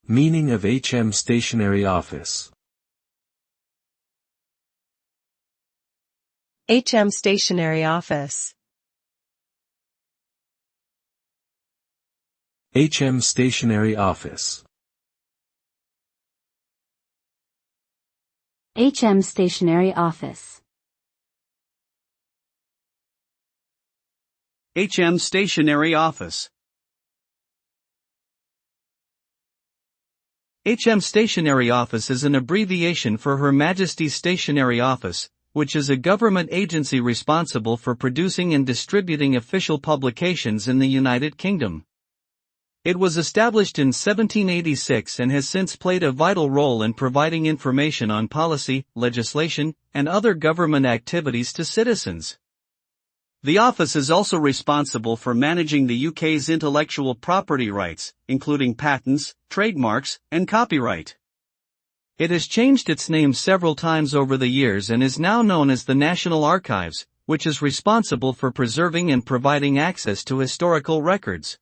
Meaning of HM Stationery Office. HM Stationery Office. HM Stationery Office. HM Stationery Office. HM Stationery Office. HM Stationery Office is an abbreviation for Her Majesty's Stationery Office, which is a government agency responsible for producing and distributing official publications in the United Kingdom. It was established in 1786 and has since played a vital role in providing information on policy, legislation, and other government activities to citizens. The office is also responsible for managing the UK's intellectual property rights, including patents, trademarks, and copyright. It has changed its name several times over the years and is now known as the National Archives, which is responsible for preserving and providing access to historical records.